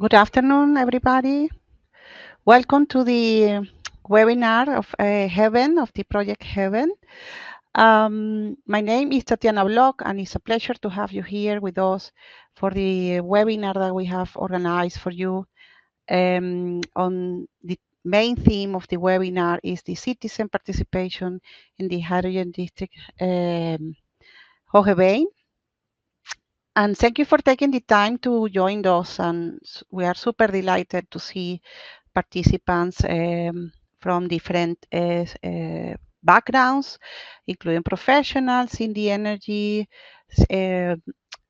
Good afternoon, everybody. Welcome to the webinar of HEAVENN, of the project HEAVENN. My name is Tatiana Block, and it's a pleasure to have you here with us for the webinar that we have organized for you. On the main theme of the webinar is the citizen participation in the hydrogen district Hoogeveen. And thank you for taking the time to join us, and we are super delighted to see participants from different backgrounds, including professionals in the energy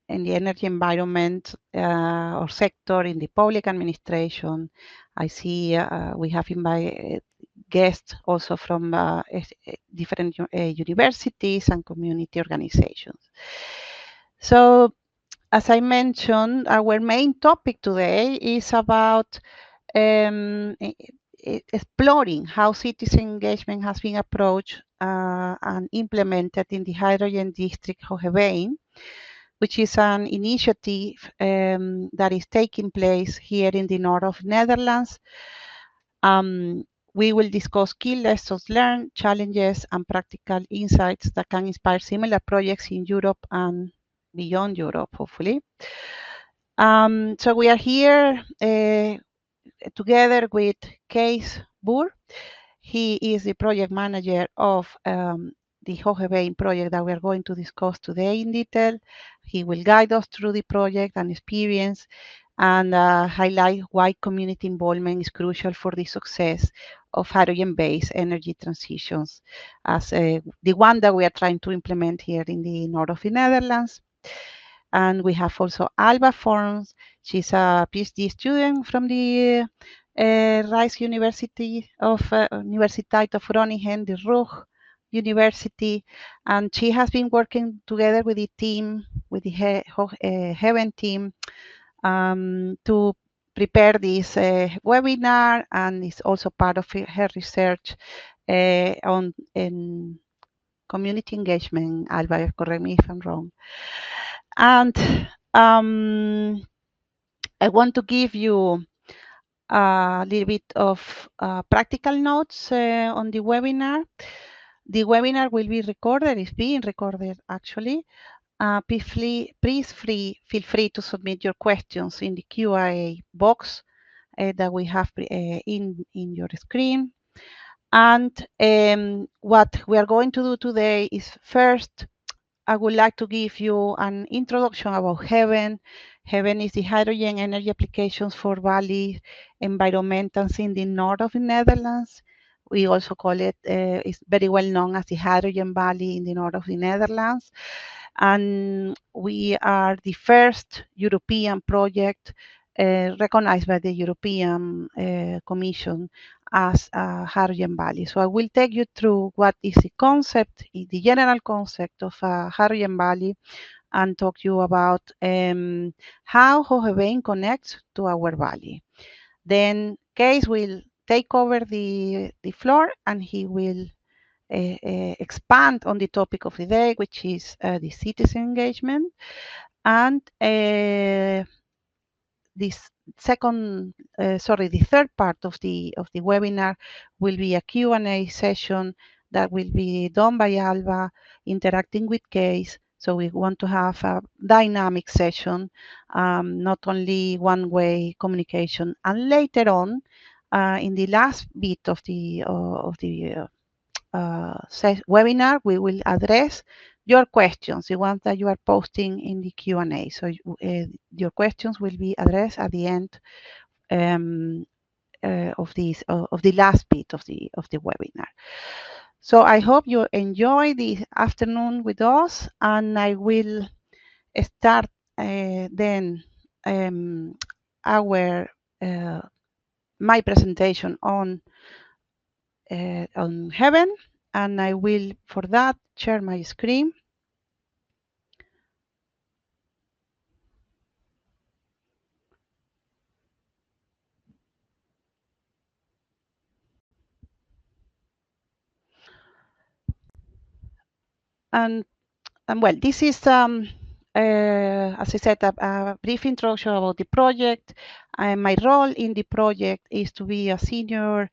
environment or sector, in the public administration. I see we have invited guests also from different universities and community organizations. So, as I mentioned, our main topic today is about exploring how citizen engagement has been approached and implemented in the hydrogen district Hoogeveen, which is an initiative that is taking place here in the north of Netherlands. We will discuss key lessons learned, challenges, and practical insights that can inspire similar projects in Europe and beyond Europe, hopefully. So we are here together with Kees Boer. He is the project manager of the Hoogeveen project that we are going to discuss today in detail. He will guide us through the project and experience and highlight why community involvement is crucial for the success of hydrogen-based energy transitions, as the one that we are trying to implement here in the north of the Netherlands. And we have also Alba Forms. She's a PhD student from the Rijks University of Universiteit of Groningen, the Rug University, and she has been working together with the team, with the HEAVENN team, to prepare this webinar, and is also part of her research on community engagement. Alba, correct me if I'm wrong. And I want to give you a little bit of practical notes on the webinar. The webinar will be recorded, is being recorded actually. Please feel free to submit your questions in the Q&A box that we have in your screen. And what we are going to do today is, first, I would like to give you an introduction about HEAVENN. HEAVENN is the hydrogen energy applications for valley environmentals in the north of the Netherlands. We also call it, it's very well known as the Hydrogen Valley in the north of the Netherlands. And we are the first European project recognized by the European Commission as a hydrogen valley. So I will take you through what is the concept, the general concept of a hydrogen valley, and talk to you about how Hoogeveen connects to our valley. Then Kees will take over the floor, and he will expand on the topic of the day, which is the citizen engagement. And the third part of the webinar will be a Q&A session that will be done by Alba, interacting with Kees. So we want to have a dynamic session, not only one-way communication. And later on, in the last bit of the webinar, we will address your questions, the ones that you are posting in the Q&A. So your questions will be addressed at the end of the last bit of the webinar. So I hope you enjoy the afternoon with us, and I will start then my presentation on HEAVENN, and I will, for that, share my screen. And well, this is a as I said, a brief introduction about the project. My role in the project is to be a senior.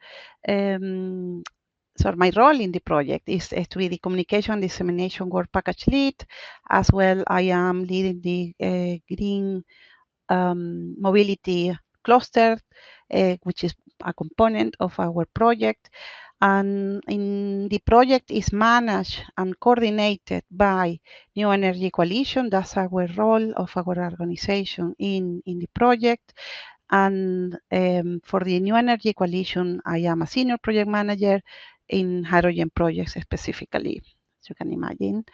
So my role in the project is to be the communication and dissemination work package lead. As well, I am leading the green mobility cluster, which is a component of our project. And in the project is managed and coordinated by New Energy Coalition. That's our role of our organization in the project. And for the New Energy Coalition, I am a senior project manager in hydrogen projects specifically, as you can imagine.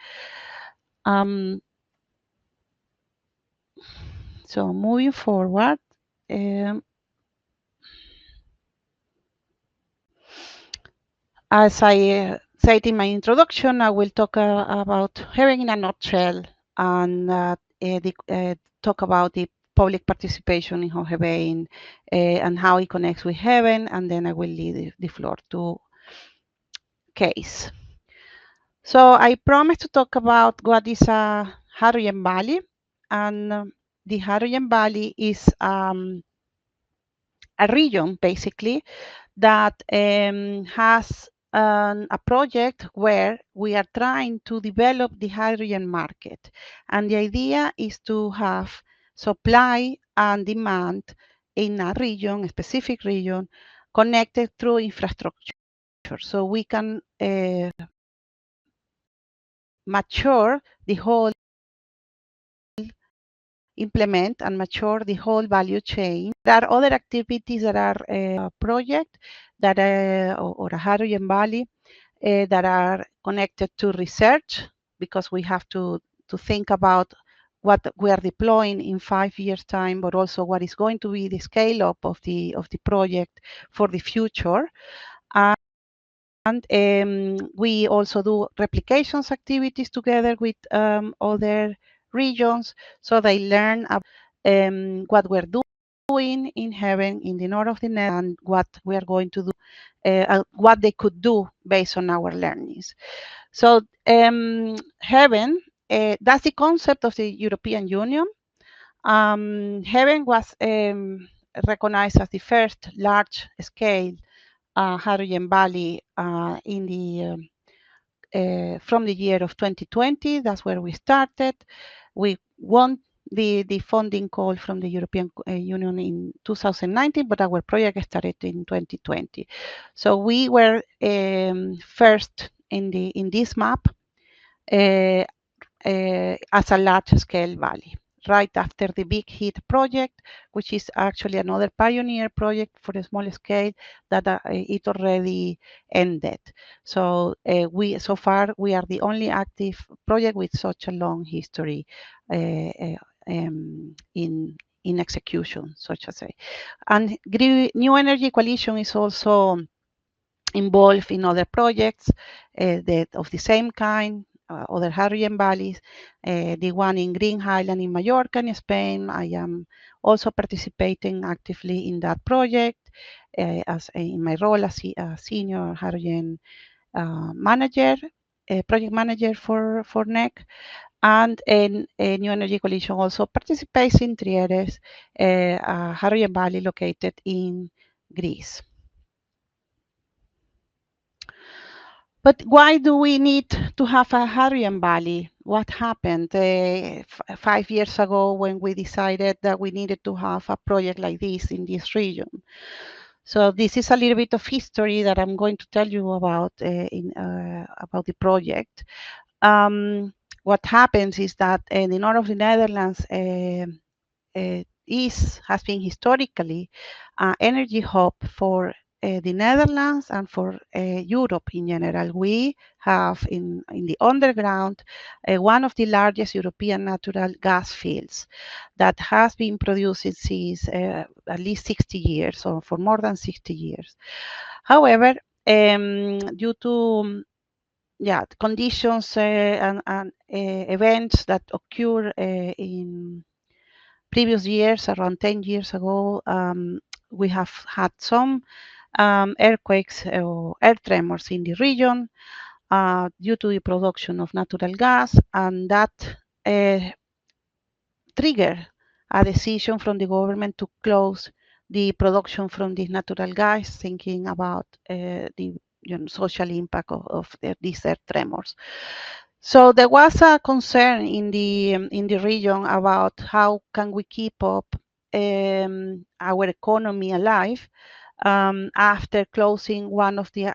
So moving forward, as I said in my introduction, I will talk about HEAVENN in a nutshell and talk about the public participation in Hoogeveen and how it connects with HEAVENN, and then I will leave the floor to Kees. So I promised to talk about what is a hydrogen valley, and the hydrogen valley is a region basically that has a project where we are trying to develop the hydrogen market. And the idea is to have supply and demand in a region, a specific region, connected through infrastructure. So we can mature the whole, implement and mature the whole value chain. There are other activities that are a project that or a hydrogen valley that are connected to research, because we have to think about what we are deploying in 5 years time, but also what is going to be the scale up of the project for the future. And we also do replications activities together with other regions, so they learn about what we're doing in HEAVENN in the north of the Netherlands, and what we are going to do, what they could do based on our learnings. So HEAVENN, that's the concept of the European Union. HEAVENN was recognized as the first large-scale hydrogen valley in the from the year of 2020. That's where we started. We won the funding call from the European Union in 2019, but our project started in 2020. So we were first in this map as a large-scale valley, right after the Big Hit project, which is actually another pioneer project for a small scale that it already ended. So so far we are the only active project with such a long history in execution, such as say. And New Energy Coalition is also involved in other projects of the same kind, other hydrogen valleys, the one in Green Highland in Mallorca in Spain. I am also participating actively in that project as in my role as a senior hydrogen manager, project manager for NEC. And New Energy Coalition also participates in Trieres, a hydrogen valley located in Greece. But why do we need to have a hydrogen valley? What happened 5 years ago when we decided that we needed to have a project like this in this region? So this is a little bit of history that I'm going to tell you about about the project. What happens is that the north of the Netherlands has been historically an energy hub for the Netherlands and for Europe in general. We have in the underground one of the largest European natural gas fields that has been producing since at least 60 years, or for more than 60 years. However, due to conditions and events that occur in previous years, around 10 years ago, we have had some earthquakes or earth tremors in the region due to the production of natural gas, and that trigger a decision from the government to close the production from this natural gas, thinking about the social impact of these earth tremors. So there was a concern in the region about how can we keep up our economy alive after closing one of the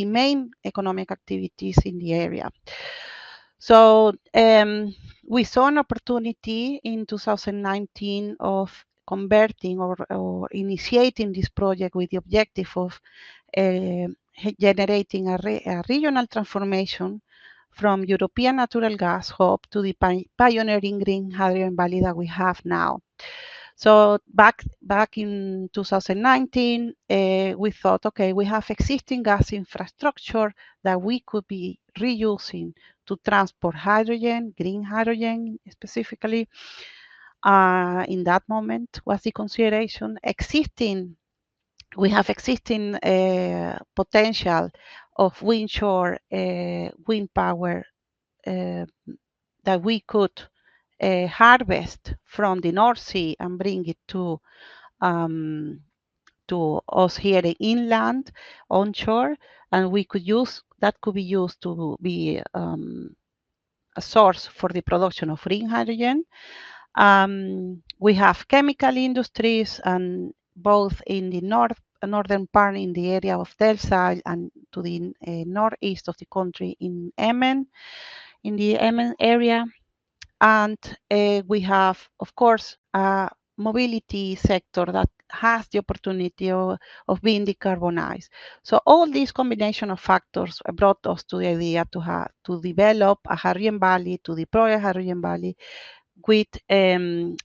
main economic activities in the area. So we saw an opportunity in 2019 of converting or initiating this project with the objective of generating a regional transformation from European natural gas hub to the pioneering green hydrogen valley that we have now. So back in 2019, we thought, okay, we have existing gas infrastructure that we could be reusing to transport hydrogen, green hydrogen specifically. In that moment was the consideration. We have existing potential of windshore wind power that we could harvest from the North Sea and bring it to us here in inland, onshore, and we could use that could be used to be a source for the production of green hydrogen. We have chemical industries, and both in the northern part in the area of Delfzijl and to the northeast of the country in Emmen, in the Emmen area. And we have, of course, a mobility sector that has the opportunity of being decarbonized. So all these combination of factors brought us to the idea to develop a hydrogen valley, to deploy a hydrogen valley with the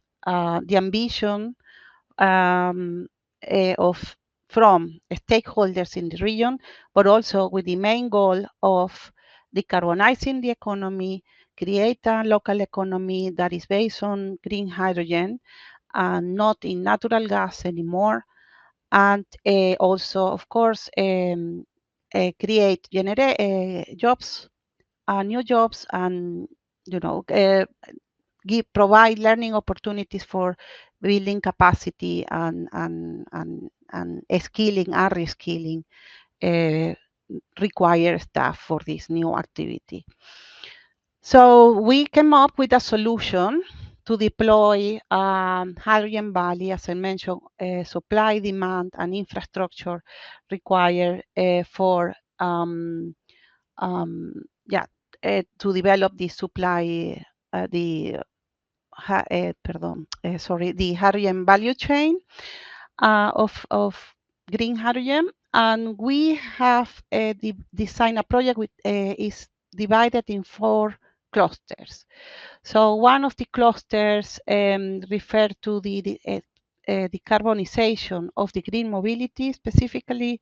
ambition from stakeholders in the region, but also with the main goal of decarbonizing the economy, create a local economy that is based on green hydrogen and not in natural gas anymore. And also, of course, generate jobs, new jobs, and provide learning opportunities for building capacity and skilling and reskilling required staff for this new activity. So we came up with a solution to deploy hydrogen valley, as I mentioned, supply, demand, and infrastructure required for to develop the supply, the hydrogen value chain of green hydrogen. And we have designed a project which is divided in 4 clusters. So one of the clusters refer to the decarbonization of the green mobility. Specifically,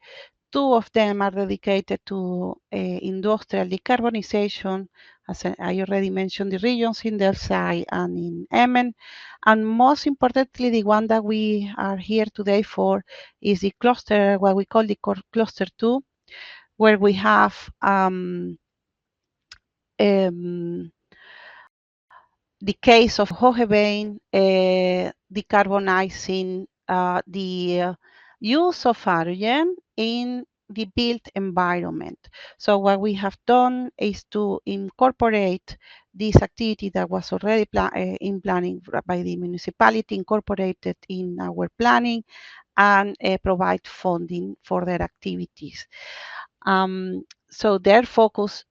2 of them are dedicated to industrial decarbonization. As I already mentioned, the regions in Delfzijl and in Emmen. And most importantly, the one that we are here today for is the cluster, what we call the cluster 2, where we have the case of Hoogeveen decarbonizing the use of hydrogen in the built environment. So what we have done is to incorporate this activity that was already in planning by the municipality, incorporated in our planning, and provide funding for their activities. So their focus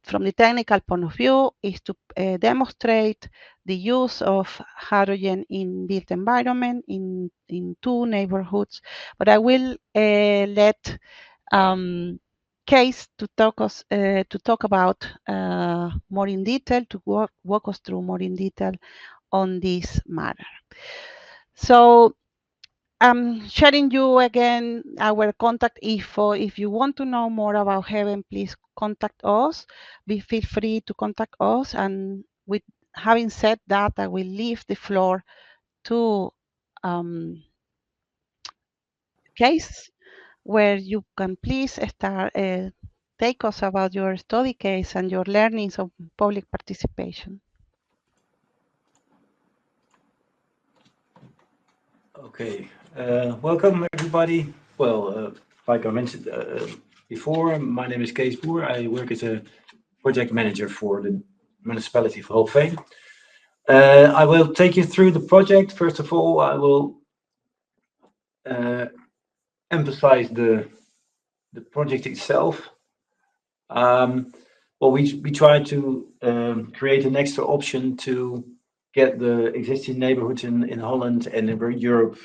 from the technical point of view is to demonstrate the use of hydrogen in built environment in 2 neighborhoods. But I will let Kees to talk about more in detail, to walk us through more in detail on this matter. So I'm sharing you again our contact info. If you want to know more about HEAVENN, please contact us. Feel free to contact us. And with having said that, I will leave the floor to Kees, where you can please start take us about your study case and your learnings of public participation. Okay, welcome everybody. Well, like I mentioned before, my name is Kees Boer. I work as a project manager for the municipality of Hoogeveen. I will take you through the project. First of all, I will uh, emphasize the project itself. Um, well, we try to create an extra option to get the existing neighborhoods in Holland and in Europe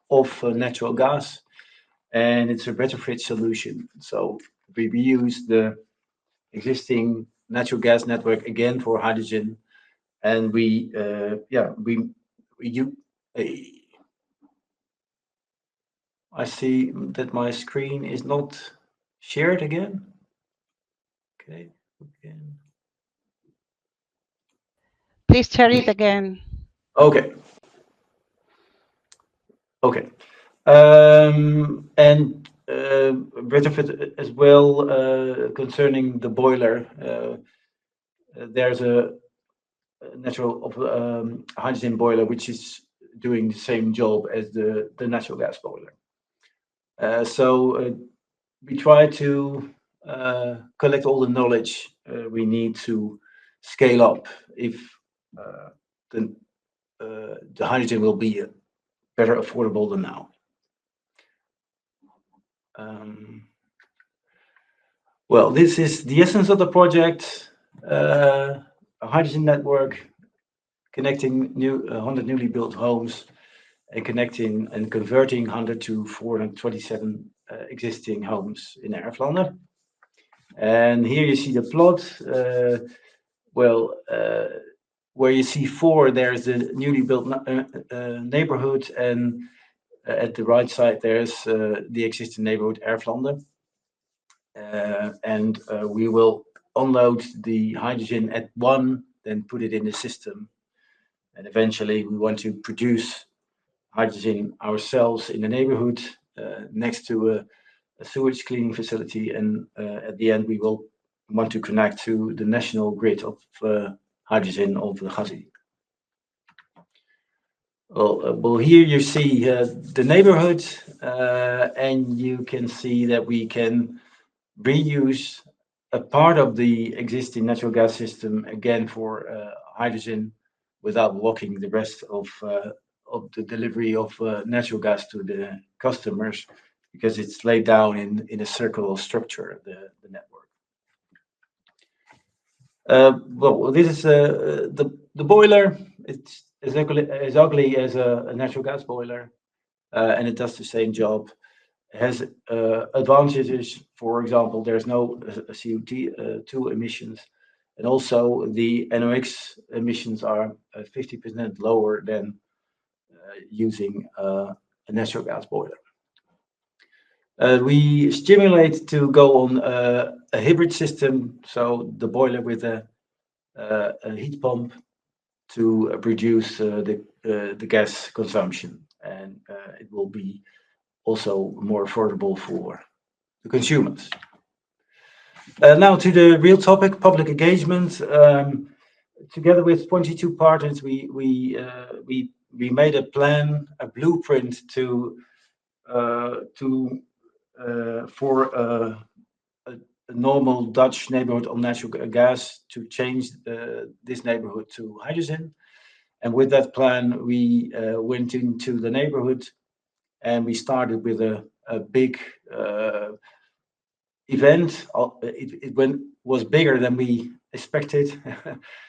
off natural gas, and it's a retrofit solution. So we reuse the existing natural gas network again for hydrogen, and we you. I see that my screen is not shared again. Okay, again. Please share it again. Okay, okay. And retrofit as well concerning the boiler. There's a natural of hydrogen boiler which is doing the same job as the natural gas boiler. So we try to collect all the knowledge we need to scale up if uh, the the hydrogen will be better affordable than now. Um, well, this is the essence of the project: a hydrogen network connecting 100 newly built homes and connecting and converting 100 to 427 existing homes in Erflanden. And here you see the plot. Well, where you see four, there's the newly built neighborhood, and at the right side, there's the existing neighborhood Erflanden. And we will unload the hydrogen at one, then put it in the system. And eventually, we want to produce hydrogen ourselves in the neighborhood next to a sewage cleaning facility. And at the end, we will want to connect to the national grid of hydrogen of the Gazi. Well, here you see the neighborhood, and you can see that we can reuse a part of the existing natural gas system again for hydrogen without blocking the rest of the delivery of natural gas to the customers because it's laid down in a circular structure, the network. Well, this is the boiler. It's as ugly as a natural gas boiler, and it does the same job. It has advantages. For example, there's no CO2 emissions, and also the NOx emissions are 50% lower than using a natural gas boiler. We stimulate to go on a hybrid system, so the boiler with a heat pump to reduce the gas consumption, and it will be also more affordable for the consumers. Now to the real topic, public engagement. Together with 22 partners, we made a plan, a blueprint to for a normal Dutch neighborhood on natural gas to change this neighborhood to hydrogen. And with that plan, we went into the neighborhood and we started with a big event. Was bigger than we expected.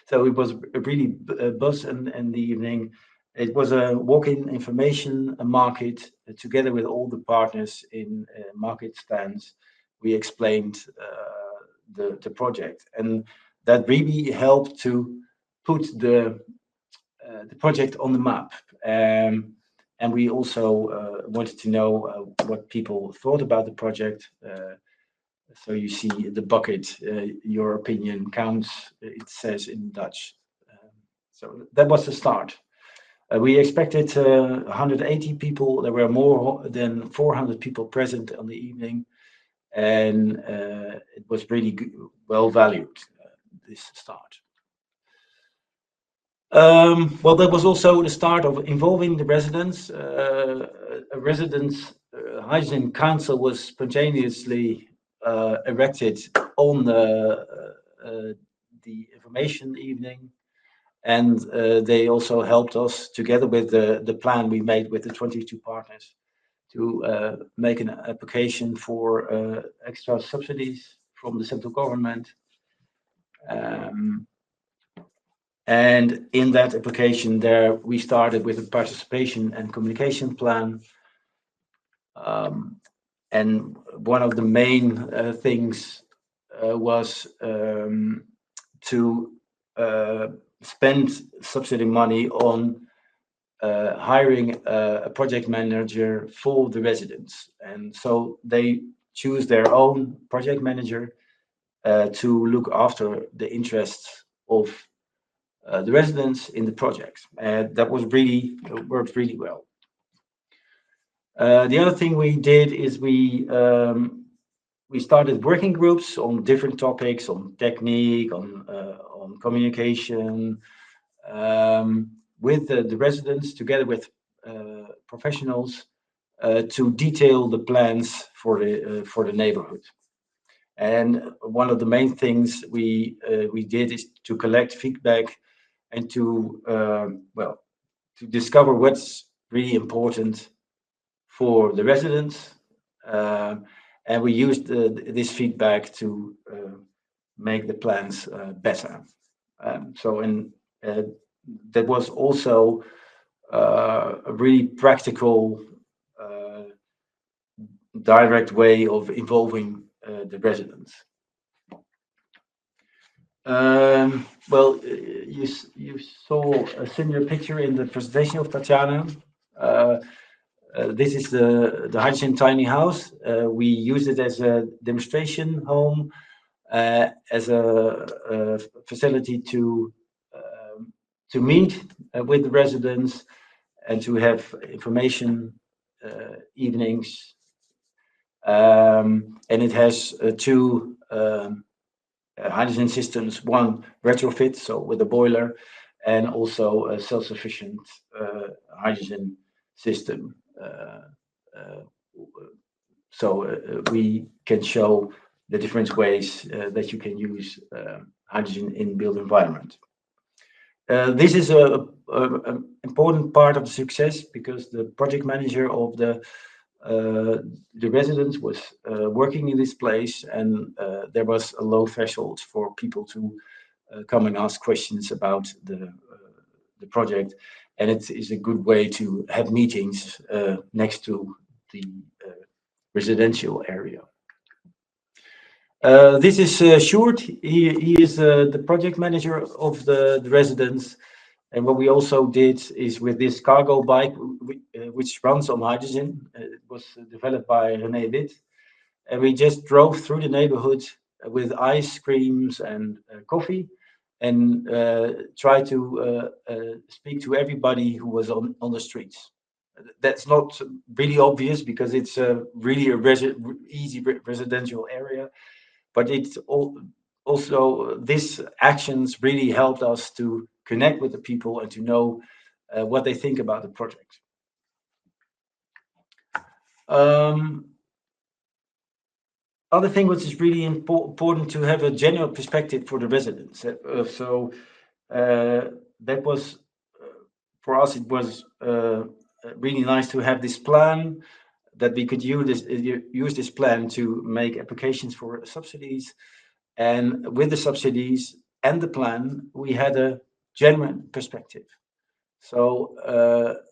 So it was a really buzz in the evening. It was a walk-in information market together with all the partners in market stands. We explained the project, and that really helped to put the project on the map. And we also wanted to know what people thought about the project. So you see the bucket, your opinion counts, it says in Dutch. So that was the start. We expected 180 people. There were more than 400 people present on the evening, and it was really well valued, this start. Well, that was also the start of involving the residents. A residents' hygiene council was spontaneously erected on the information evening, and they also helped us together with the plan we made with the 22 partners to make an application for extra subsidies from the central government. Um, And in that application there, we started with a participation and communication plan. Um, and one of the main things was to uh, spend subsidy money on hiring a project manager for the residents. And so they choose their own project manager to look after the interests of the residents in the project. And that was really worked really well. The other thing we did is we started working groups on different topics, on technique, on communication, with the residents together with professionals to detail the plans for the neighborhood. And one of the main things we did is to collect feedback and to well, to discover what's really important for the residents. Um, and we used this feedback to make the plans better. So, and that was also a really practical, uh, direct way of involving the residents. Well, you saw a similar picture in the presentation of Tatiana. Uh, this is the hydrogen tiny house. We use it as a demonstration home, as a facility to meet with the residents and to have information evenings. And it has two hydrogen systems, one retrofit, so with a boiler, and also a self-sufficient hydrogen system. Uh, we can show the different ways that you can use hydrogen in built environment. This is a important part of the success because the project manager of the residents was working in this place, and there was a low threshold for people to come and ask questions about the project, and it is a good way to have meetings next to the residential area. This is Sjoerd. He is the project manager of the residence. And what we also did is with this cargo bike, which runs on hydrogen, it was developed by René Witt. And we just drove through the neighborhood with ice creams and coffee and try to speak to everybody who was on the streets. That's not really obvious because it's really a easy residential area, but it's also these actions really helped us to connect with the people and to know what they think about the project. Um, Other thing which is really important to have a general perspective for the residents. That was for us. It was really nice to have this plan that we could use this plan to make applications for subsidies. And with the subsidies and the plan, we had a genuine perspective. So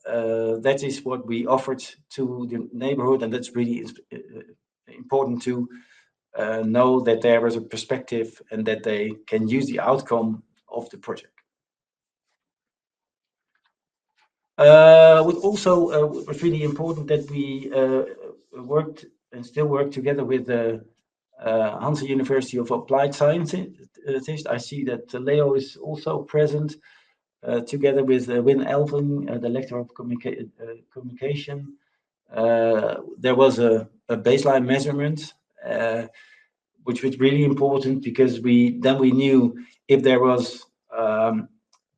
that is what we offered to the neighborhood, and that's really important to know that there is a perspective and that they can use the outcome of the project. What also was really important that we worked and still work together with the Hansa University of Applied Sciences. I see that Leo is also present together with Win Elving, the lecturer of communication. There was a baseline measurement, which was really important because we knew if there was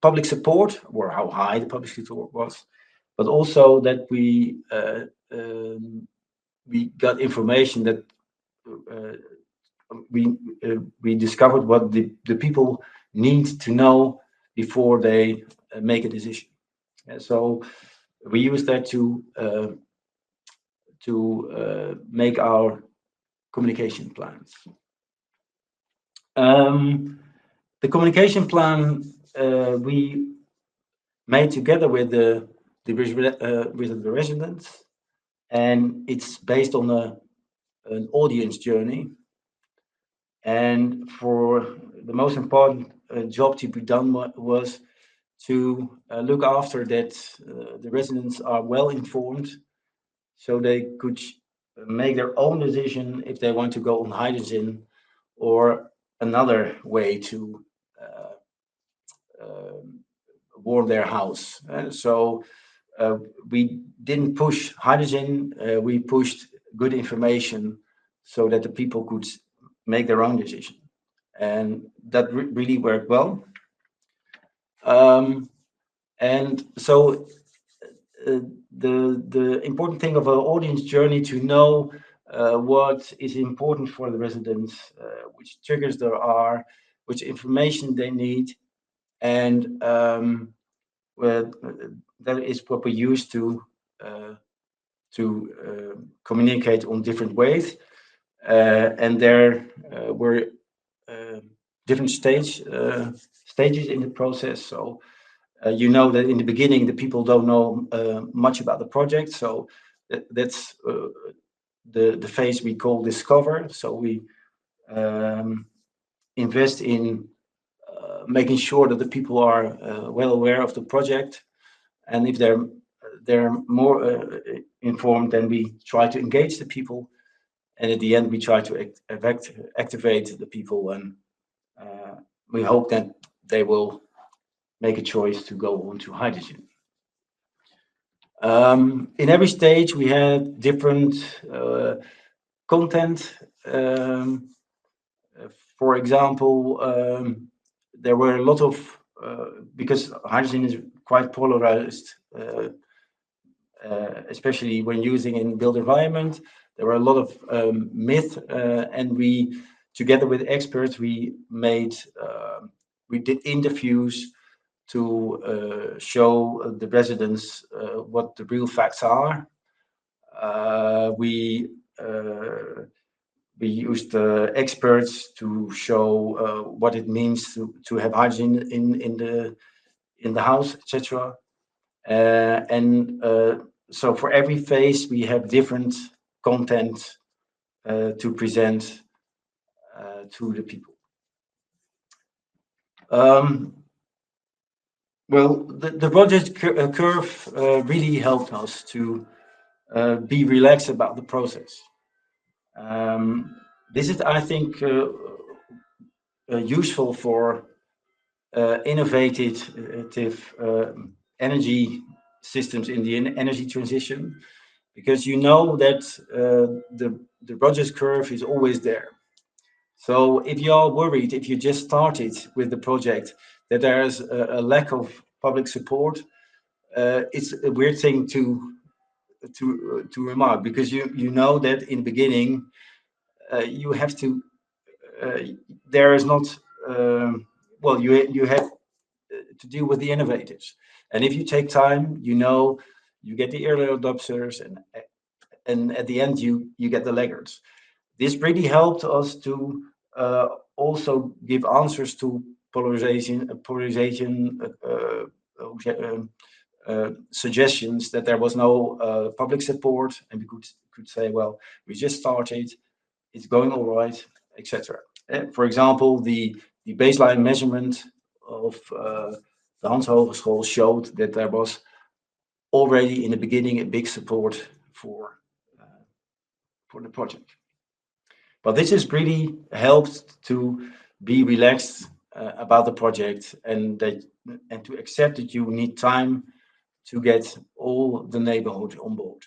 public support, or how high the public support was, but also that we got information that uh, we discovered what the people need to know before they make a decision. So we use that to make our communication plans. The communication plan we made together with with the residents, and it's based on an audience journey. And for the most important job to be done was to look after that the residents are well informed, so they could make their own decision if they want to go on hydrogen or another way to uh, um, warm their house. So we didn't push hydrogen, we pushed good information so that the people could make their own decision. And that really worked well. Um, and so uh, the important thing of an audience journey to know what is important for the residents, which triggers there are, which information they need, and well, that is what we use uh, to communicate on different ways. And there were uh, different stages in the process. So you know that in the beginning the people don't know much about the project. So that's the phase we call discover. So we um, invest in making sure that the people are well aware of the project, and if they're more informed, then we try to engage the people, and at the end we try to activate the people, and uh, we hope that they will make a choice to go on to hydrogen. In every stage we had different content. Um, for example, there were a lot of because hydrogen is quite polarized, especially when using in built environment. There were a lot of myth, and we, together with experts, we did interviews to show the residents what the real facts are. Uh, we uh, we used experts to show what it means to have hygiene in the house, etc. And so for every phase, we have different content to present to the people. Um, well, the project curve really helped us to be relaxed about the process. Um, this is, I think, useful for innovative energy systems in the energy transition, because you know that the Rogers curve is always there. So if you are worried, if you just started with the project, that there's a lack of public support, it's a weird thing to remark, because you know that in the beginning you have to uh, there is not well, you have to deal with the innovators, and if you take time, you know, you get the early adopters, and at the end you get the laggards. This really helped us to also give answers to polarization suggestions that there was no public support, and we could say, well, we just started, it's going all right, etc. For example, the baseline measurement of the Hans Hogeschool showed that there was already in the beginning a big support uh, for the project. But this has really helped to be relaxed about the project, and to accept that you need time to get all the neighborhood on board.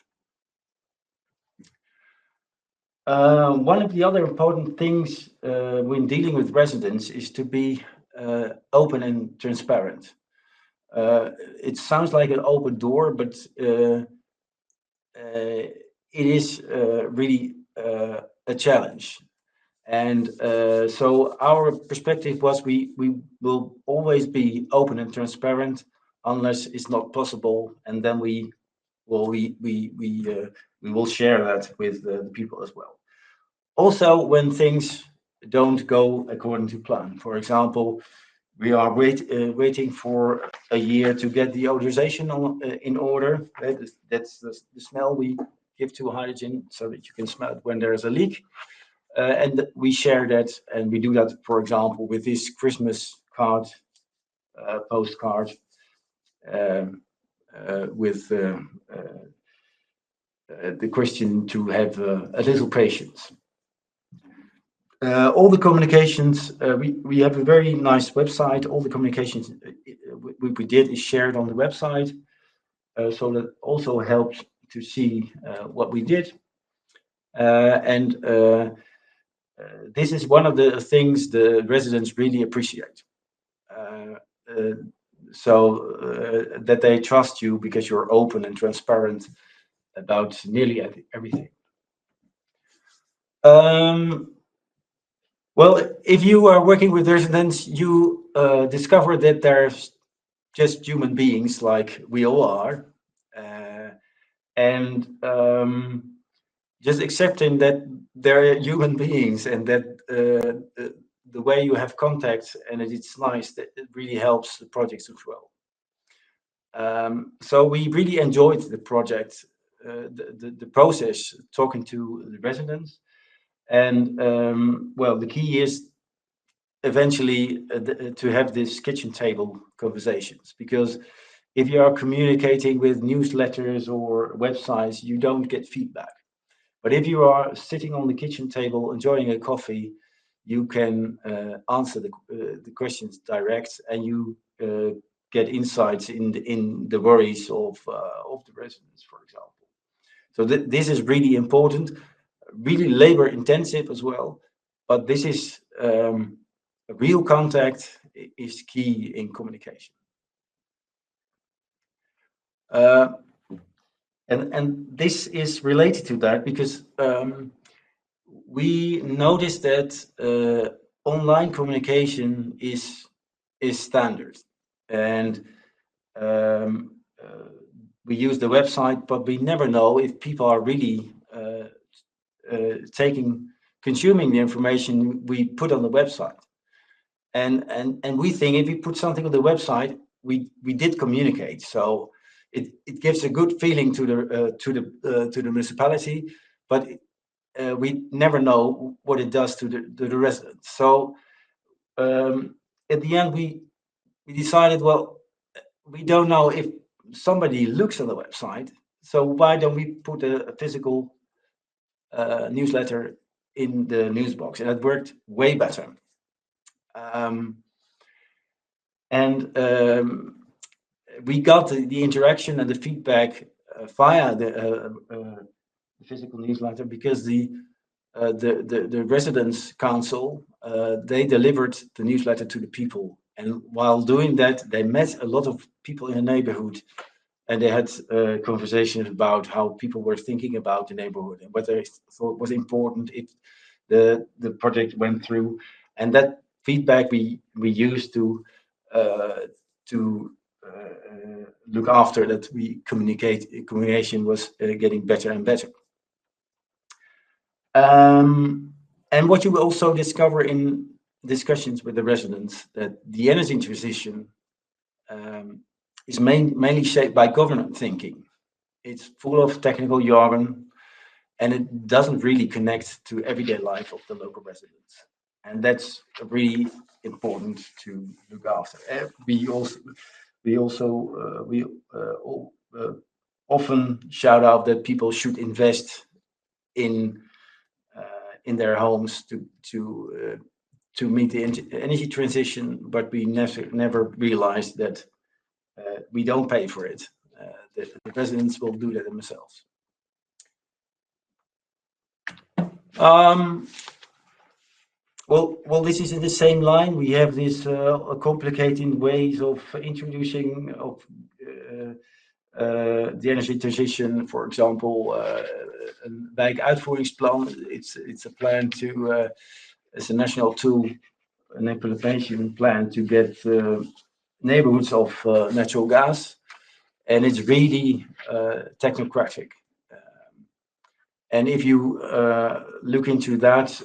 One of the other important things when dealing with residents is to be open and transparent. It sounds like an open door, but it is really a challenge. And so our perspective was we will always be open and transparent unless it's not possible, and then we will share that with the people as well. Also, when things don't go according to plan, for example, we are waiting for a year to get the authorization in order. That's the smell we give to hydrogen so that you can smell it when there's a leak. And we share that, and we do that, for example, with this Christmas card, postcard, um, with the question to have a little patience. All the communications, we have a very nice website. All the communications we did is shared on the website, so that also helps to see what we did. And this is one of the things the residents really appreciate. Uh, uh, that they trust you because you're open and transparent about nearly everything. Um, well, if you are working with residents, you discover that there's just human beings like we all are, uh, and just accepting that they're human beings and that the way you have contact and it's nice that it really helps the projects as well. So we really enjoyed the project, the process, talking to the residents. And well, the key is eventually to have this kitchen table conversations, because if you are communicating with newsletters or websites, you don't get feedback. But if you are sitting on the kitchen table enjoying a coffee, you can answer the questions direct, and you get insights in the worries of the residents, for example. So this is really important, really labor intensive as well. But this is real contact is key in communication. Uh, and this is related to that because we noticed that online communication is standard, and um, uh, we use the website, but we never know if people are really taking consuming the information we put on the website. And we think if we put something on the website, we did communicate, so it gives a good feeling to the municipality, but we never know what it does to the residents. So at the end, we decided, well, we don't know if somebody looks on the website, so why don't we put a physical newsletter in the news box? And it worked way better. Um, and we got the interaction and the feedback via the physical newsletter because the residents council, they delivered the newsletter to the people, and while doing that they met a lot of people in the neighborhood, and they had conversations about how people were thinking about the neighborhood and what they thought was important if the project went through. And that feedback we used uh, to look after that we communication was getting better and better. Um, and what you will also discover in discussions with the residents, that the energy transition is mainly shaped by government thinking. It's full of technical jargon, and it doesn't really connect to everyday life of the local residents. And that's really important to look after. We often shout out that people should invest in in their homes to meet the energy transition, but we never realized that we don't pay for it. The residents will do that themselves. Um, Well, this is in the same line. We have this complicating ways of introducing of the energy transition. For example, een wijkuitvoeringsplan. It's a plan to it's a national tool, an implementation plan to get neighborhoods of natural gas, and it's really technocratic. And if you look into that,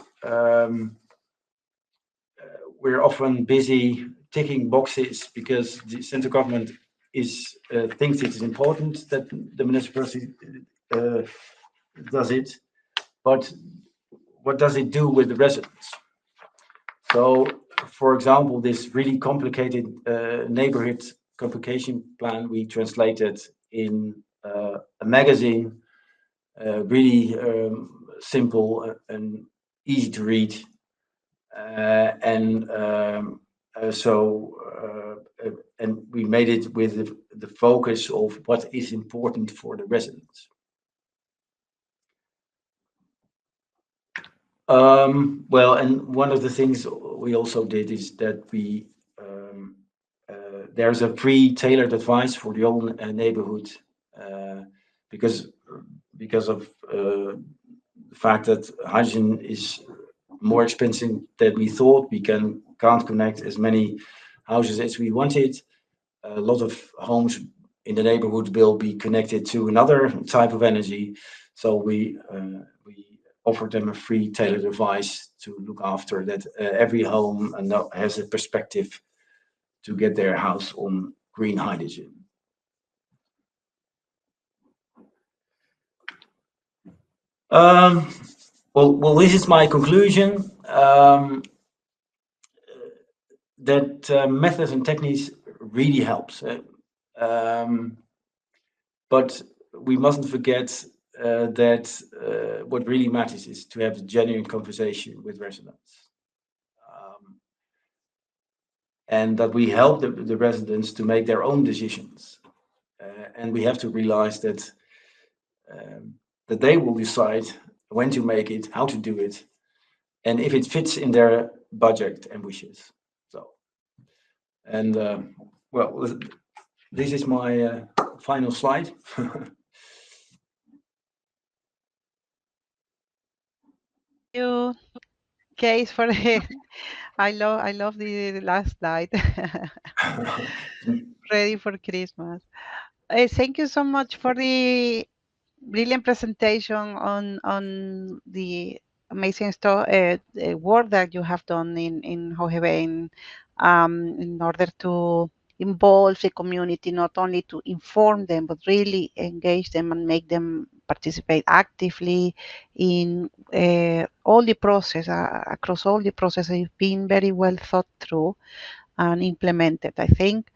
we're often busy ticking boxes because the central government is thinks it is important that the municipality uh, does it, but what does it do with the residents? So, for example, this really complicated neighborhood complication plan we translated in a magazine, really simple and easy to read, and and we made it with the focus of what is important for the residents. Well, and one of the things we also did is that there's a pre-tailored advice for the whole neighborhood, uh, because because of the fact that hydrogen is more expensive than we thought. We can't connect as many houses as we wanted. A lot of homes in the neighborhood will be connected to another type of energy. So we offered them a free tailored advice to look after that every home has a perspective to get their house on green hydrogen. Um, well, this is my conclusion. That methods and techniques really helps, but we mustn't forget that what really matters is to have a genuine conversation with residents, um, and that we help the residents to make their own decisions, and we have to realize um, that they will decide when to make it, how to do it, and if it fits in their budget and wishes. So, and well, this is my final slide. You, Case, for the I love the last slide. Ready for Christmas. Thank you so much for the brilliant presentation on the amazing work that you have done in Hoogeveen, in order to involve the community, not only to inform them, but really engage them and make them participate actively in all the process, across all the processes. It's been very well thought through and implemented, I think.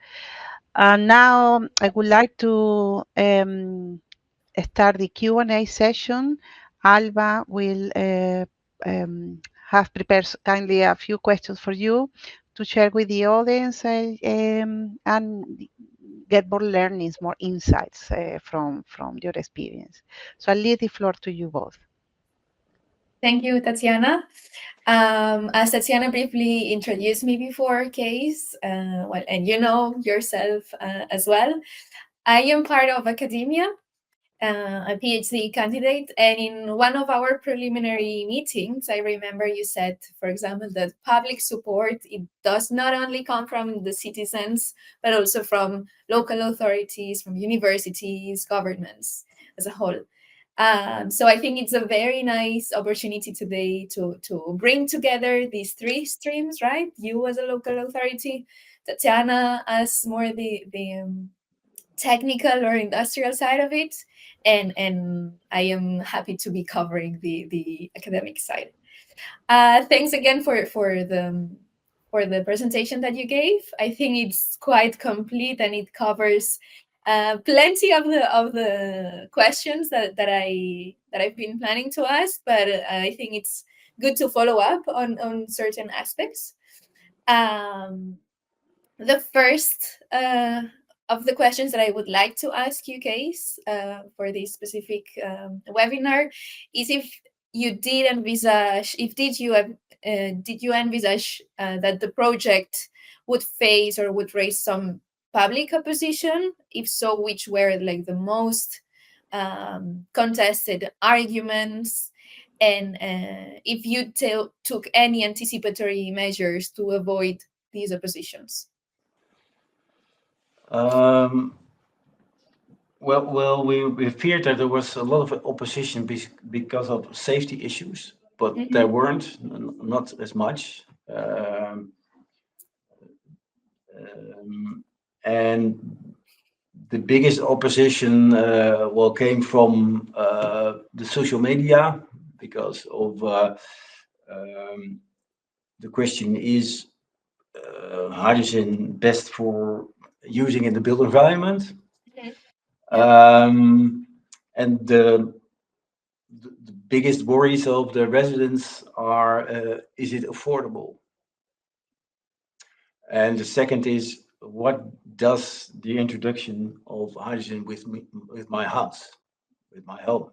Now I would like to start the Q&A session. Alba will have prepared kindly a few questions for you to share with the audience, and get more learnings, more insights from your experience. So I'll leave the floor to you both. Thank you, Tatiana. As Tatiana briefly introduced me before, Case, well, and you know yourself as well, I am part of academia, a PhD candidate, and in one of our preliminary meetings, I remember you said, for example, that public support, it does not only come from the citizens, but also from local authorities, from universities, governments as a whole. So I think it's a very nice opportunity today to bring together these three streams, right? You as a local authority, Tatiana as more the technical or industrial side of it, and I am happy to be covering the academic side. Thanks again for the presentation that you gave. I think it's quite complete and it covers plenty of the questions that I've been planning to ask, but I think it's good to follow up on certain aspects. The first of the questions that I would like to ask you, Case, for this specific webinar is if you did envisage, did you envisage that the project would face or would raise some public opposition? If so, which were like the most contested arguments? And if you took any anticipatory measures to avoid these oppositions? Well, we feared that there was a lot of opposition because of safety issues, but there weren't, not as much. And the biggest opposition came from the social media because of the question is hydrogen best for using in the built environment? And the biggest worries of the residents are, is it affordable? And the second is, what does the introduction of hydrogen with my house, with my home?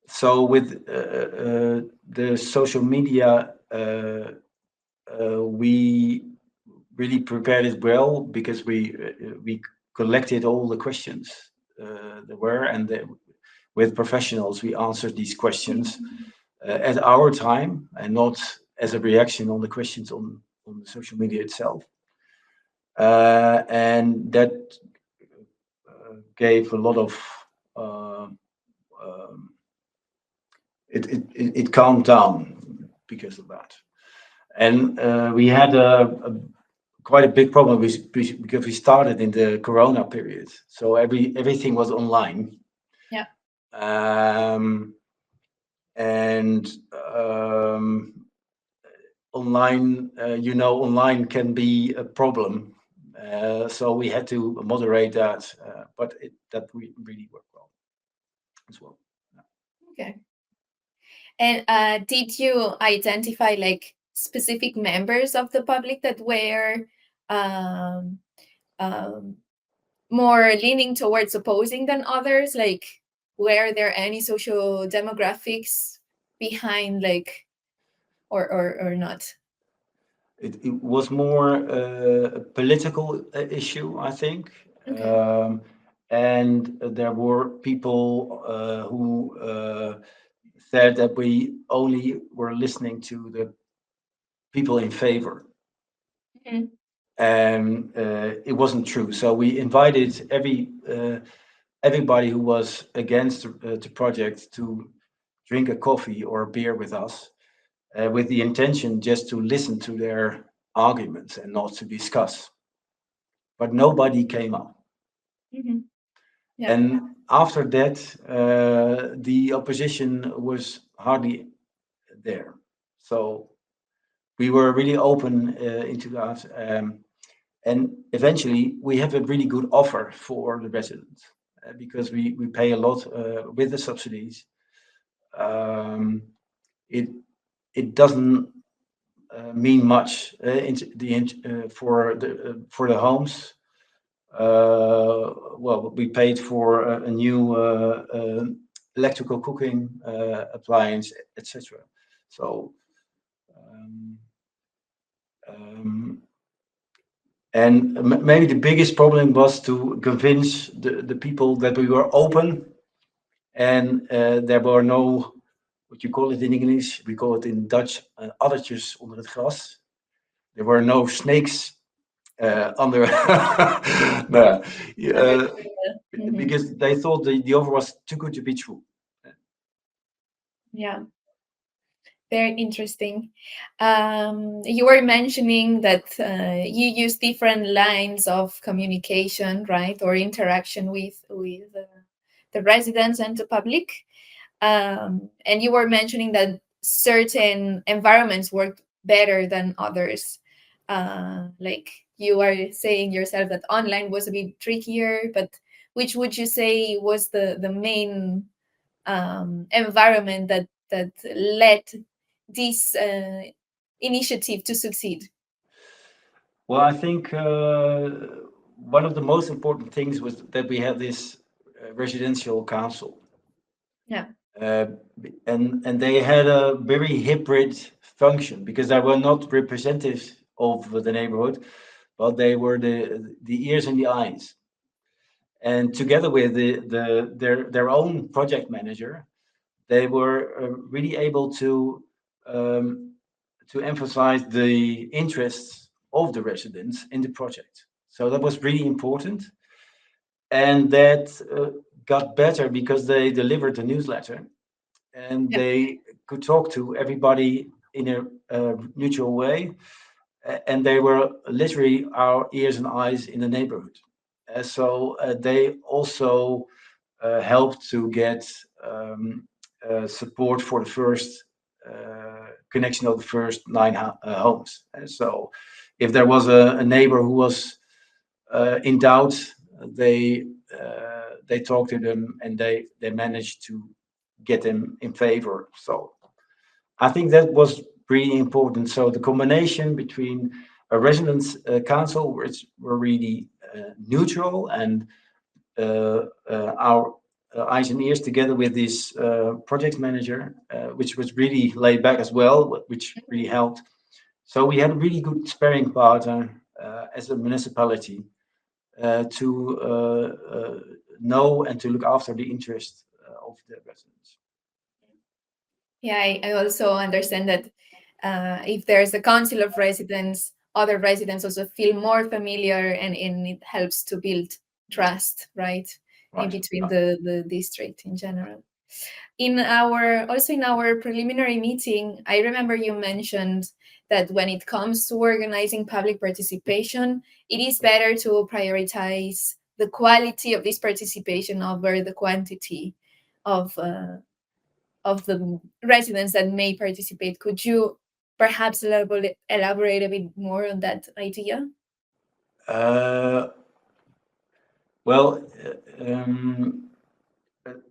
So with the social media, we really prepared it well because we collected all the questions there were, and with professionals we answered these questions at our time and not as a reaction on the questions on the social media itself. And that gave a lot of it calmed down because of that. And we had quite a big problem because we started in the Corona period, so everything was online. Yeah. And online, online can be a problem. So we had to moderate that, but that really worked well as well. Okay. And did you identify like specific members of the public that were more leaning towards opposing than others? Like, were there any social demographics behind, like, or not? It was more a political issue, I think. Okay. And there were people who said that we only were listening to the people in favor. And it wasn't true. So we invited everybody who was against the project to drink a coffee or a beer with us, with the intention just to listen to their arguments and not to discuss. But nobody came up. Yeah. And after that, the opposition was hardly there. So we were really open into that. And eventually, we have a really good offer for the residents because we pay a lot with the subsidies. It doesn't mean much for the homes. Well, we paid for a new electrical cooking appliance, etc. So, and maybe the biggest problem was to convince the people that we were open, and there were no, what you call it in English, we call it in Dutch, addertjes onder het gras. There were no snakes under because they thought the offer was too good to be true. Yeah. Very interesting. You were mentioning that you use different lines of communication, right, or interaction with the residents and the public. And you were mentioning that certain environments work better than others. Like you are saying yourself that online was a bit trickier, but which would you say was the main environment that led this initiative to succeed? Well, I think one of the most important things was that we had this residential council. Yeah. And they had a very hybrid function because they were not representatives of the neighborhood, but they were the ears and the eyes. And together with their own project manager, they were really able to emphasize the interests of the residents in the project. So that was really important, and that got better because they delivered the newsletter, and Yeah. they could talk to everybody in a mutual way, and they were literally our ears and eyes in the neighborhood. So they also helped to get support for the first connection of the first 9 homes. And so if there was a neighbor who was in doubt, they talked to them, and they managed to get them in favor. So I think that was really important. So the combination between a residence council, which were really neutral, and our eyes and ears together with this project manager, which was really laid back as well, which really helped. So we had a really good sparring partner as a municipality to know and to look after the interest of the residents. Yeah, I also understand that if there's a council of residents, other residents also feel more familiar, and it helps to build trust, right? In Right. between the district in general. In our preliminary meeting, I remember you mentioned that when it comes to organizing public participation, it is better to prioritize the quality of this participation over the quantity of the residents that may participate. Could you perhaps elaborate a bit more on that idea? Well,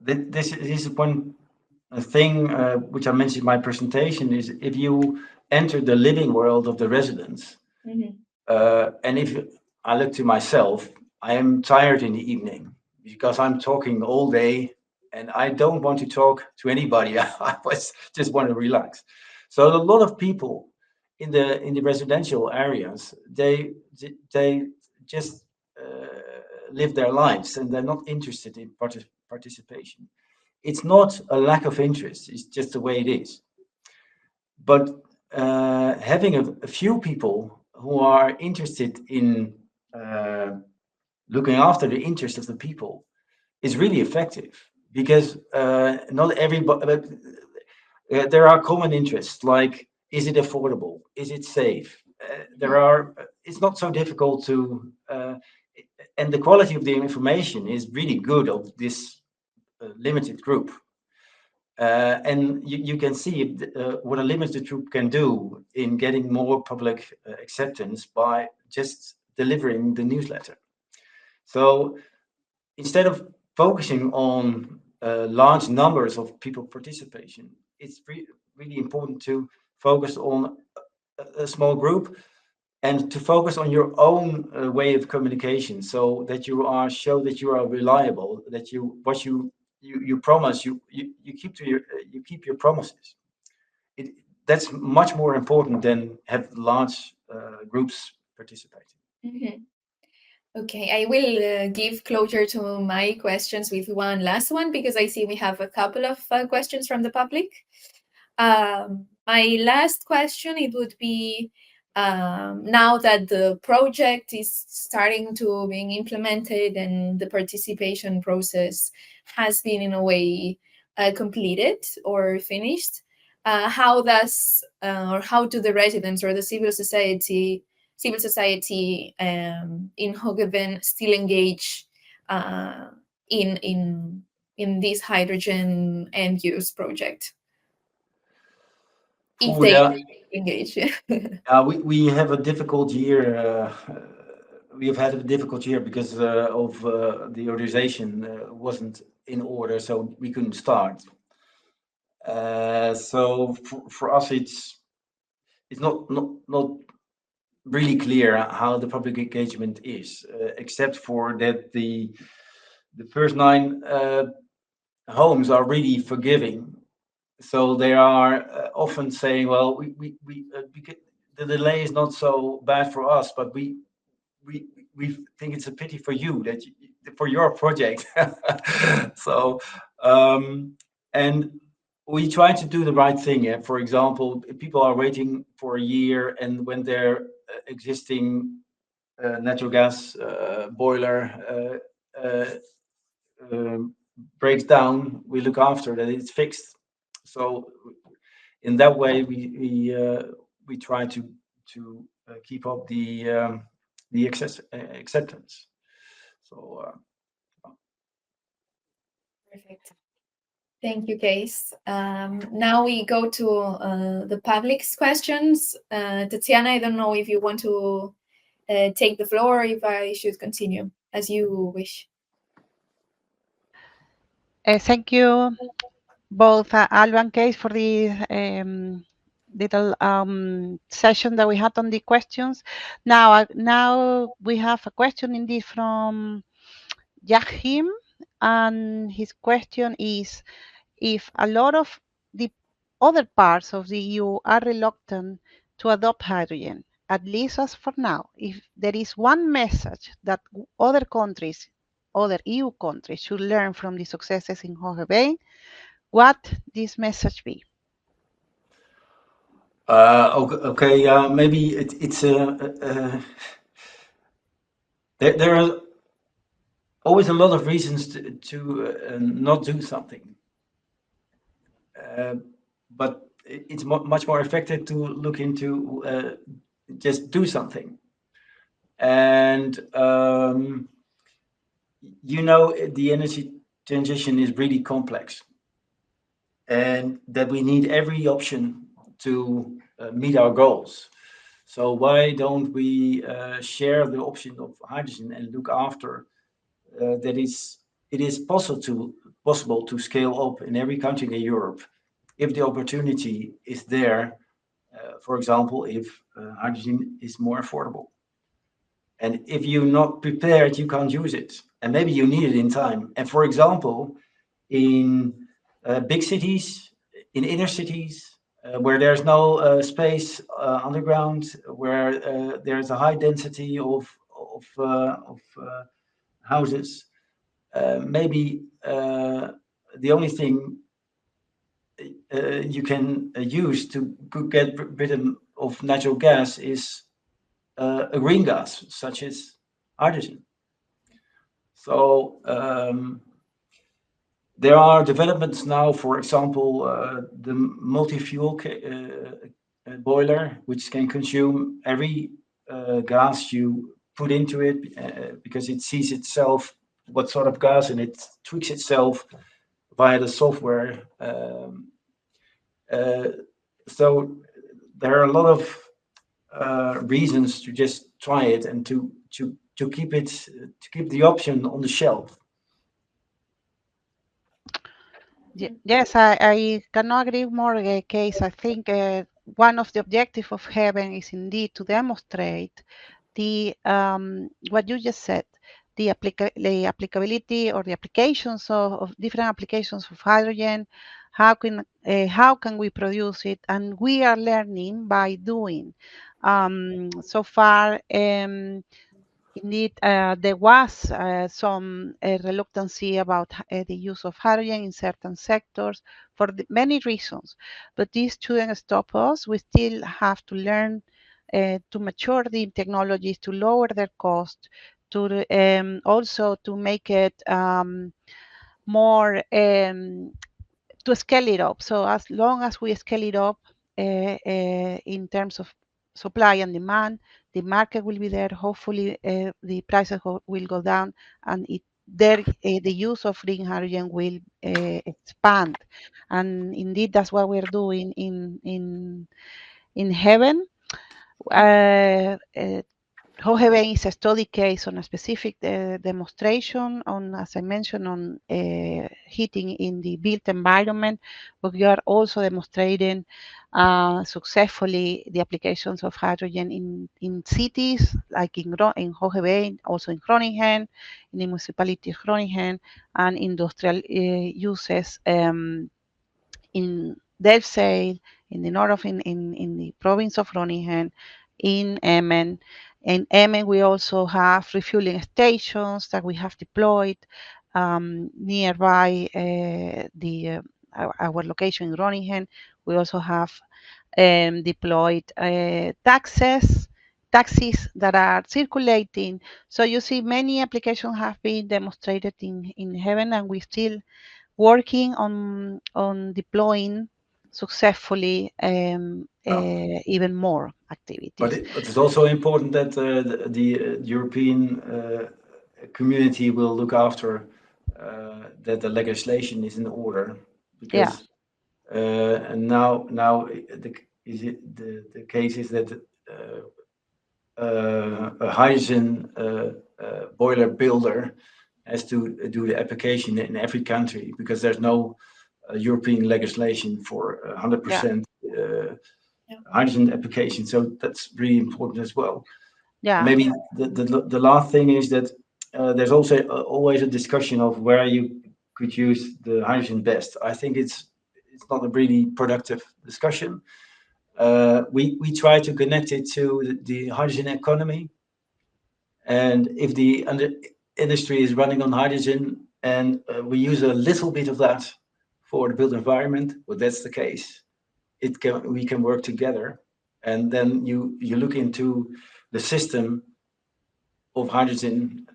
this is one thing which I mentioned in my presentation, is if you enter the living world of the residents, and if I look to myself, I am tired in the evening because I'm talking all day, and I don't want to talk to anybody. I just want to relax. So a lot of people in the residential areas, they just live their lives, and they're not interested in participation. It's not a lack of interest; it's just the way it is. But having a few people who are interested in looking after the interest of the people is really effective, because not everybody, but there are common interests, like, is it affordable, is it safe? It's not so difficult to and the quality of the information is really good of this limited group. And you can see what a limited group can do in getting more public acceptance by just delivering the newsletter. So instead of focusing on large numbers of people participation, it's really important to focus on a small group, and to focus on your own way of communication, so that show that you are reliable, that you promise, you keep your promises. That's much more important than have large groups participating. Okay, I will give closure to my questions with one last one, because I see we have a couple of questions from the public. My last question, it would be, now that the project is starting to being implemented and the participation process has been in a way completed or finished, how do the residents or the civil society in Hoogeveen still engage in this hydrogen end use project? If they engage. We have a difficult year. We have had a difficult year because of the organization wasn't in order, so we couldn't start. So for us, it's not really clear how the public engagement is, except for that the the first 9 homes are really forgiving. So they are often saying, well, the delay is not so bad for us, but we we think it's a pity for you that for your project. So and we try to do the right thing. Yeah? For example, if people are waiting for a year, and when their existing natural gas boiler um, breaks down, we look after that it's fixed. So in that way, we try to keep up the acceptance. So Perfect. Thank you, Kees. Now we go to the public's questions. Tatiana, I don't know if you want to take the floor, or if I should continue, as you wish. Thank you both Alba and Kees for the little session that we had on the questions. Now we have a question indeed from Yahim, and his question is, if a lot of the other parts of the EU are reluctant to adopt hydrogen, at least as for now, if there is one message that other countries, other EU countries should learn from the successes in Hoogeveen, what this message be? okay, maybe it's there are always a lot of reasons to not do something, but it's much more effective to look into just do something. And the energy transition is really complex, and that we need every option to meet our goals. So why don't we share the option of hydrogen and look after that it is possible to scale up in every country in Europe if the opportunity is there. For example, if hydrogen is more affordable. And if you're not prepared, you can't use it. And maybe you need it in time. And for example, in big cities, in inner cities, where there's no space underground, where there's a high density of houses, maybe the only thing you can use to get rid of natural gas is a green gas, such as hydrogen. So there are developments now, for example, the multi-fuel boiler, which can consume every gas you put into it, because it sees itself what sort of gas, and it tweaks itself via the software. So there are a lot of reasons to just try it and to keep the option on the shelf. Yes, I cannot agree more, Case. I think one of the objectives of HEAVENN is indeed to demonstrate the what you just said, the applicability or the applications of different applications of hydrogen. How can we produce it? And we are learning by doing. So far, indeed, there was some reluctancy about the use of hydrogen in certain sectors for many reasons, but this shouldn't stop us. We still have to learn to mature the technologies, to lower their cost, to also to make it more to scale it up. So as long as we scale it up in terms of supply and demand, the market will be there. Hopefully, the prices will go down, and the use of green hydrogen will expand. And indeed, that's what we're doing in HEAVENN. Hoogeveen is a study case on a specific demonstration on, as I mentioned, on heating in the built environment, but we are also demonstrating successfully the applications of hydrogen in cities, like in Hoogeveen, also in Groningen, in the municipality of Groningen, and industrial uses in Delfzijl, in the north of in the province of Groningen, in Emmen. In Emmen, we also have refueling stations that we have deployed nearby our location in Groningen. We also have deployed taxis that are circulating. So you see, many applications have been demonstrated in HEAVENN, and we still working on deploying successfully even more activities. But it's also important that the European community will look after that the legislation is in order, because and now the case is that a hydrogen boiler builder has to do the application in every country, because there's no European legislation for 100% hydrogen application. So that's really important as well. Yeah. Maybe the last thing is that there's also always a discussion of where you could use the hydrogen best. I think it's not a really productive discussion. We try to connect it to the hydrogen economy, and if the industry is running on hydrogen and we use a little bit of that for the built environment, well, that's the case. We can work together, and then you look into the system of hydrogen,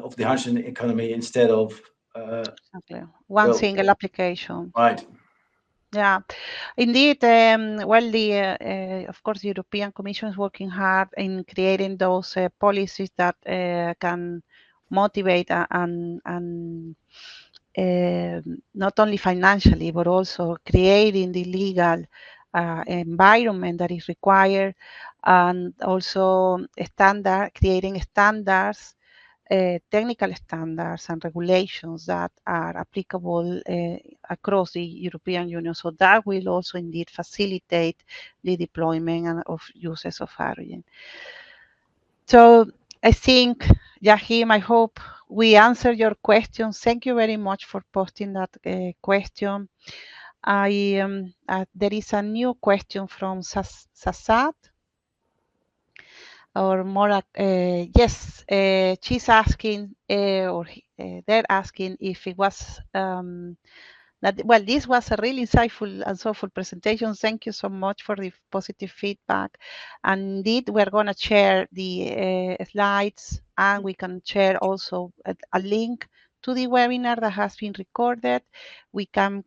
of the hydrogen economy, instead of exactly. One single application. Right. Yeah, indeed. Well, of course, the European Commission is working hard in creating those policies that can motivate and not only financially, but also creating the legal environment that is required, and also creating standards, technical standards and regulations that are applicable across the European Union. So that will also indeed facilitate the deployment of uses of hydrogen. So I think, Yahim, I hope we answered your question. Thank you very much for posting that question. There is a new question from Sassad. Or more, yes, she's asking, they're asking if it was well, this was a really insightful and soulful presentation. Thank you so much for the positive feedback. And indeed, we're going to share the slides, and we can share also a link to the webinar that has been recorded. You can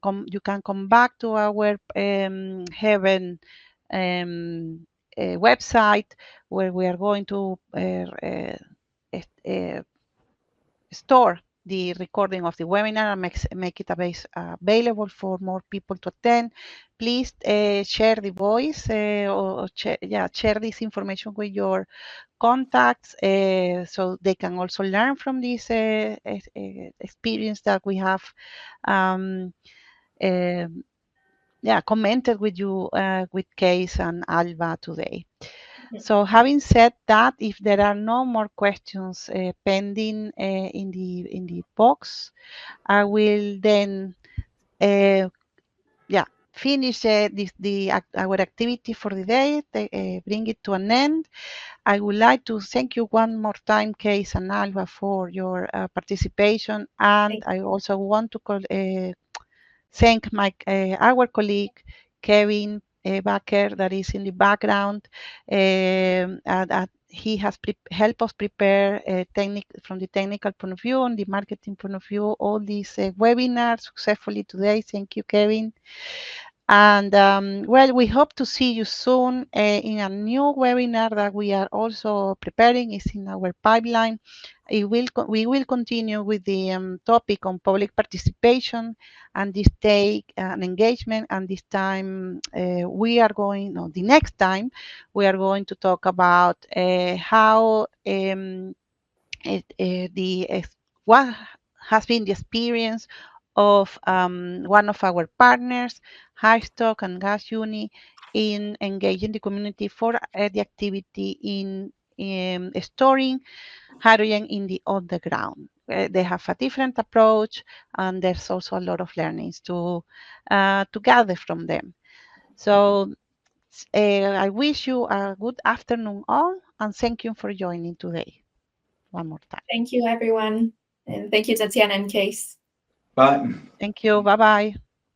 come back to our HEAVENN website, where we are going to store the recording of the webinar and make it available for more people to attend. Please share the voice or share this information with your contacts so they can also learn from this experience that we have commented with you, with Kees and Alba today. So having said that, if there are no more questions pending in the box, I will then finish our activity for the day, bring it to an end. I would like to thank you one more time, Kees and Alba, for your participation, and I also want to thank our colleague Kevin Baker, that is in the background. He has helped us prepare from the technical point of view and the marketing point of view all these webinars successfully today. Thank you, Kevin. And well, we hope to see you soon in a new webinar that we are also preparing. Is in our pipeline. We will continue with the topic on public participation and this take and engagement. And this time we are going, no, the next time we are going to talk about how what has been the experience of one of our partners, Hivestock and Gas Uni, in engaging the community for the activity in storing hydrogen in the underground. They have a different approach, and there's also a lot of learnings to gather from them. So I wish you a good afternoon all, and thank you for joining today one more time. Thank you, everyone. And thank you, Tatiana and Case. Bye. Thank you. Bye bye.